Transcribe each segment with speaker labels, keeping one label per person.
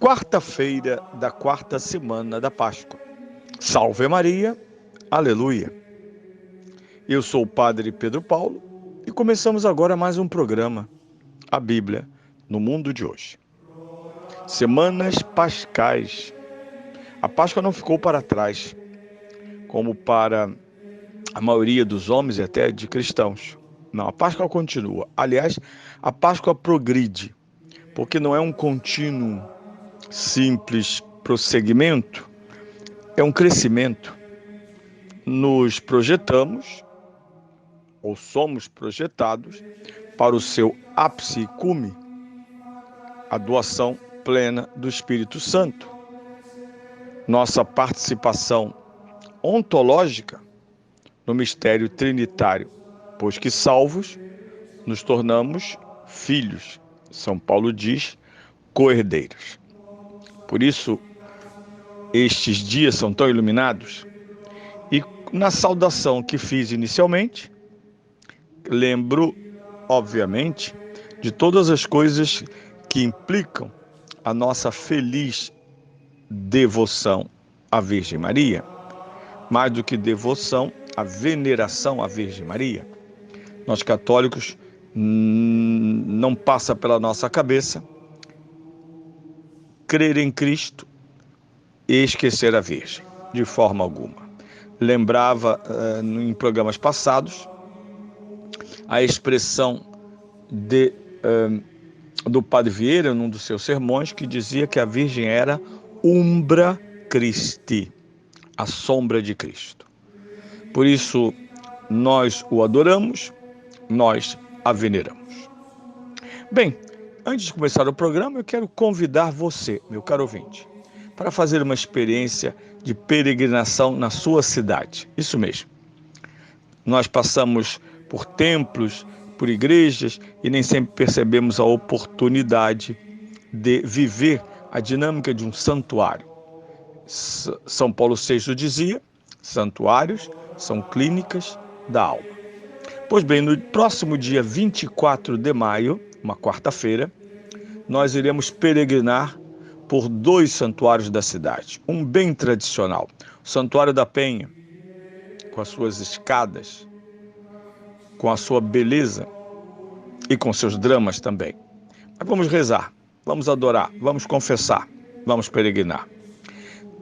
Speaker 1: Quarta-feira da quarta semana da Páscoa. Salve Maria, aleluia. Eu sou o Padre Pedro Paulo e começamos agora mais um programa, a Bíblia no Mundo de Hoje. Semanas pascais. A Páscoa não ficou para trás, como para a maioria dos homens e até de cristãos. Não, a Páscoa continua. Aliás, a Páscoa progride, porque não é um contínuo simples prosseguimento, é um crescimento. Nos projetamos, ou somos projetados, para o seu ápice e cume, a doação plena do Espírito Santo. Nossa participação ontológica no mistério trinitário, pois que salvos, nos tornamos filhos. São Paulo diz, co-herdeiros. Por isso, estes dias são tão iluminados. E na saudação que fiz inicialmente, lembro, obviamente, de todas as coisas que implicam a nossa feliz devoção à Virgem Maria. Mais do que devoção, a veneração à Virgem Maria. Nós católicos não passa pela nossa cabeça crer em Cristo e esquecer a Virgem, de forma alguma. Lembrava em programas passados a expressão do Padre Vieira, num dos seus sermões, que dizia que a Virgem era umbra Christi, a sombra de Cristo. Por isso, nós o adoramos, nós a veneramos. Bem, antes de começar o programa, eu quero convidar você, meu caro ouvinte, para fazer uma experiência de peregrinação na sua cidade. Isso mesmo. Nós passamos por templos, por igrejas e nem sempre percebemos a oportunidade de viver a dinâmica de um santuário. São Paulo VI dizia, santuários são clínicas da alma. Pois bem, no próximo dia 24 de maio, uma quarta-feira, nós iremos peregrinar por 2 santuários da cidade. Um bem tradicional, o Santuário da Penha, com as suas escadas, com a sua beleza e com seus dramas também. Mas vamos rezar, vamos adorar, vamos confessar, vamos peregrinar.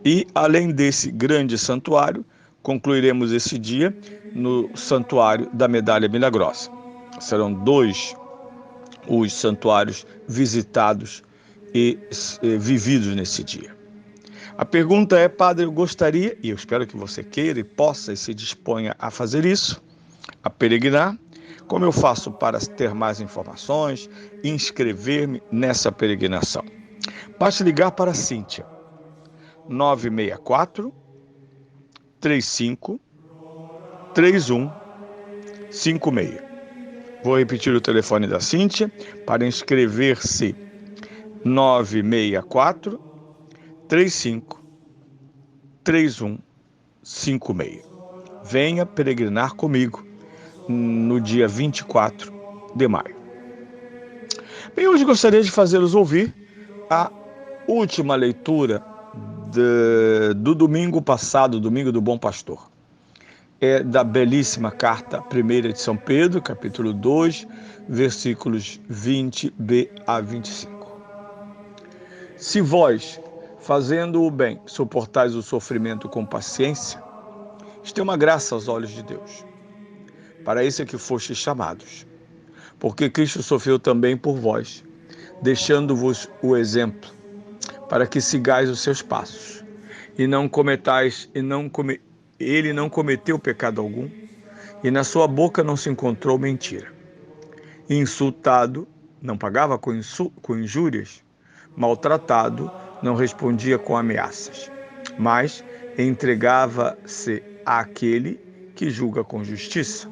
Speaker 1: E, além desse grande santuário, concluiremos esse dia no Santuário da Medalha Milagrosa. Serão 2 os santuários visitados e vividos nesse dia. A pergunta é, Padre, eu gostaria, e eu espero que você queira e possa e se disponha a fazer isso, a peregrinar. Como eu faço para ter mais informações, inscrever-me nessa peregrinação? Basta ligar para a Cíntia, 964 35 31 56. Vou repetir o telefone da Cíntia para inscrever-se: 964 35 31 56. Venha peregrinar comigo no dia 24 de maio. Bem, hoje gostaria de fazê-los ouvir a última leitura do domingo passado, domingo do Bom Pastor. É da belíssima carta primeira de São Pedro, capítulo 2, versículos 20b a 25. Se vós, fazendo o bem, suportais o sofrimento com paciência, isto é uma graça aos olhos de Deus. Para isso é que fostes chamados. Porque Cristo sofreu também por vós, deixando-vos o exemplo, para que sigais os seus passos, e não cometais, ele não cometeu pecado algum, e na sua boca não se encontrou mentira. Insultado, não pagava com injúrias, maltratado, não respondia com ameaças, mas entregava-se àquele que julga com justiça.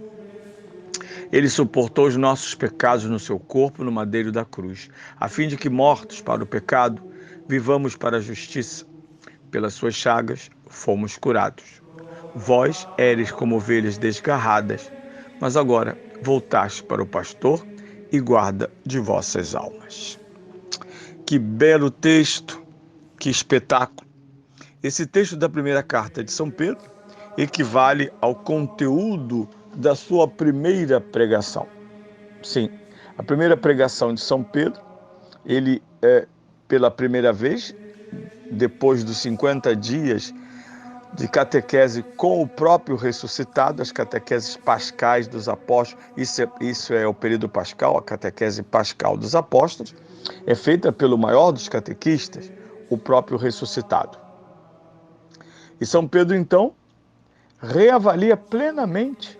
Speaker 1: Ele suportou os nossos pecados no seu corpo no madeiro da cruz, a fim de que, mortos para o pecado, vivamos para a justiça. Pelas suas chagas fomos curados. Vós éreis como ovelhas desgarradas, mas agora voltaste para o pastor e guarda de vossas almas. Que belo texto, Que espetáculo! Esse texto da primeira carta de São Pedro equivale ao conteúdo da sua primeira pregação. Sim, a primeira pregação de São Pedro, ele pela primeira vez, depois dos 50 dias de catequese com o próprio ressuscitado, as catequeses pascais dos apóstolos, isso é o período pascal, a catequese pascal dos apóstolos, é feita pelo maior dos catequistas, o próprio ressuscitado. E São Pedro, então, reavalia plenamente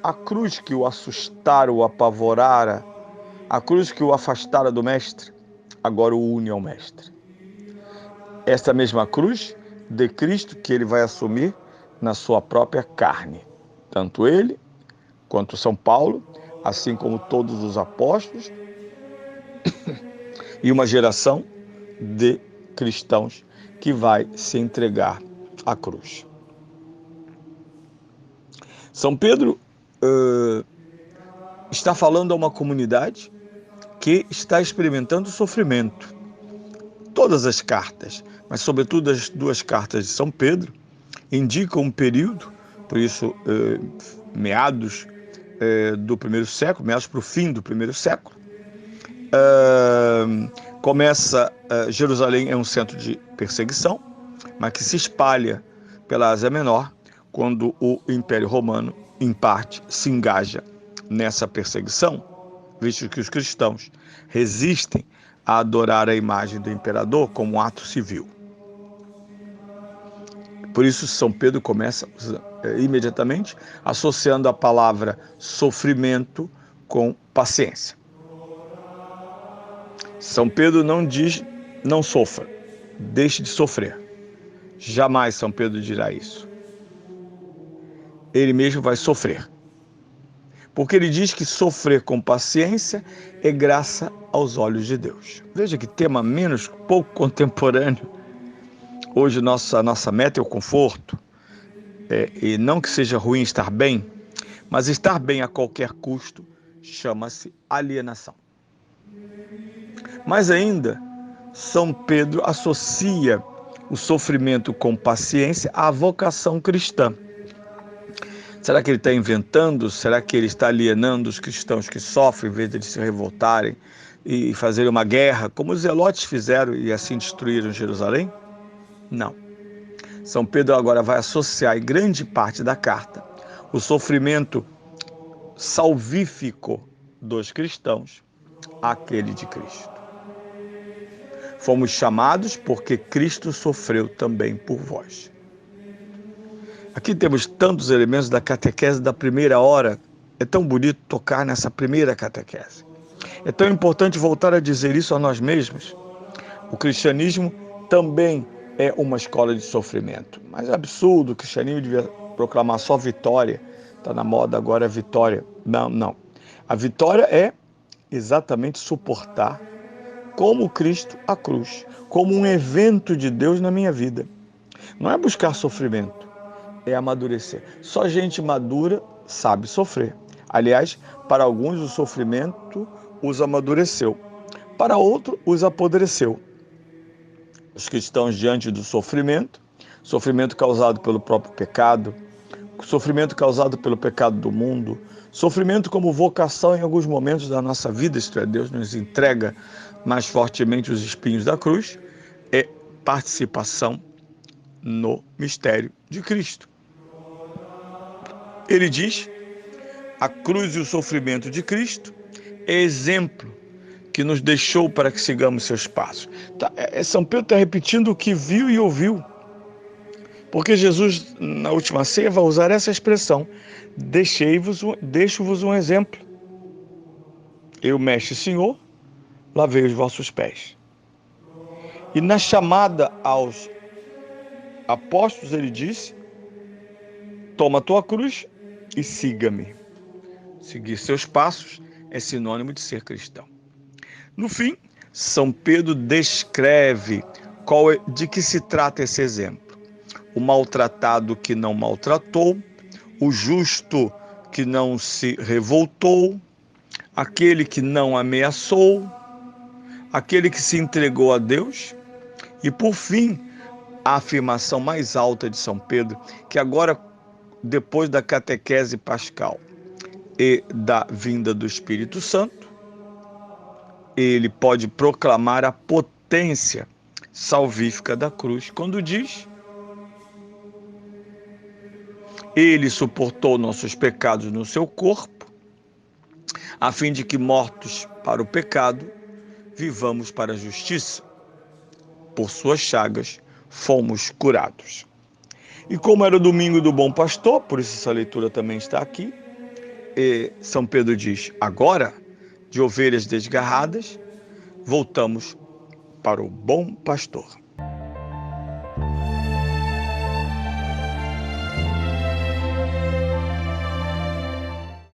Speaker 1: a cruz que o assustara, o apavorara, a cruz que o afastara do Mestre, agora o une ao Mestre. Esta mesma cruz de Cristo que ele vai assumir na sua própria carne. Tanto ele, quanto São Paulo, assim como todos os apóstolos, e uma geração de cristãos que vai se entregar à cruz. São Pedro está falando a uma comunidade que está experimentando sofrimento. Todas as cartas, mas sobretudo as duas cartas de São Pedro, indicam um período, por isso meados do primeiro século, meados para o fim do primeiro século. Jerusalém é um centro de perseguição, mas que se espalha pela Ásia Menor, quando o Império Romano, em parte, se engaja nessa perseguição, visto que os cristãos resistem a adorar a imagem do imperador como um ato civil. Por isso, São Pedro começa imediatamente associando a palavra sofrimento com paciência. São Pedro não diz, não sofra, deixe de sofrer. Jamais São Pedro dirá isso. Ele mesmo vai sofrer. Porque ele diz que sofrer com paciência é graça aos olhos de Deus. Veja que tema pouco contemporâneo. Hoje a nossa meta é o conforto, e não que seja ruim estar bem, mas estar bem a qualquer custo chama-se alienação. Mas ainda, São Pedro associa o sofrimento com paciência à vocação cristã. Será que ele está inventando? Será que ele está alienando os cristãos que sofrem, em vez de eles se revoltarem e fazerem uma guerra, como os zelotes fizeram e assim destruíram Jerusalém? Não. São Pedro agora vai associar em grande parte da carta o sofrimento salvífico dos cristãos àquele de Cristo. Fomos chamados porque Cristo sofreu também por vós. Aqui temos tantos elementos da catequese da primeira hora. É tão bonito tocar nessa primeira catequese. É tão importante voltar a dizer isso a nós mesmos. O cristianismo também é uma escola de sofrimento. Mas é absurdo, o cristianismo devia proclamar só vitória. Está na moda agora a vitória. Não. A vitória é exatamente suportar como Cristo a cruz, como um evento de Deus na minha vida. Não é buscar sofrimento, é amadurecer. Só gente madura sabe sofrer. Aliás, para alguns o sofrimento os amadureceu, para outros os apodreceu. Os cristãos diante do sofrimento causado pelo próprio pecado, sofrimento causado pelo pecado do mundo, sofrimento como vocação em alguns momentos da nossa vida, isto é, Deus nos entrega mais fortemente os espinhos da cruz, é participação no mistério de Cristo. Ele diz, a cruz e o sofrimento de Cristo é exemplo que nos deixou para que sigamos seus passos. São Pedro está repetindo o que viu e ouviu. Porque Jesus, na última ceia, vai usar essa expressão, deixo-vos um exemplo. Eu, mestre e Senhor, lavei os vossos pés. E na chamada aos apóstolos, ele disse, toma a tua cruz e siga-me. Seguir seus passos é sinônimo de ser cristão. No fim, São Pedro descreve de que se trata esse exemplo. O maltratado que não maltratou, o justo que não se revoltou, aquele que não ameaçou, aquele que se entregou a Deus E por fim, a afirmação mais alta de São Pedro, que agora, depois da catequese pascal e da vinda do Espírito Santo, ele pode proclamar a potência salvífica da cruz, quando diz: ele suportou nossos pecados no seu corpo, a fim de que, mortos para o pecado, vivamos para a justiça. Por suas chagas fomos curados. E como era o domingo do Bom Pastor, por isso essa leitura também está aqui, São Pedro diz: agora, de ovelhas desgarradas, voltamos para o Bom Pastor.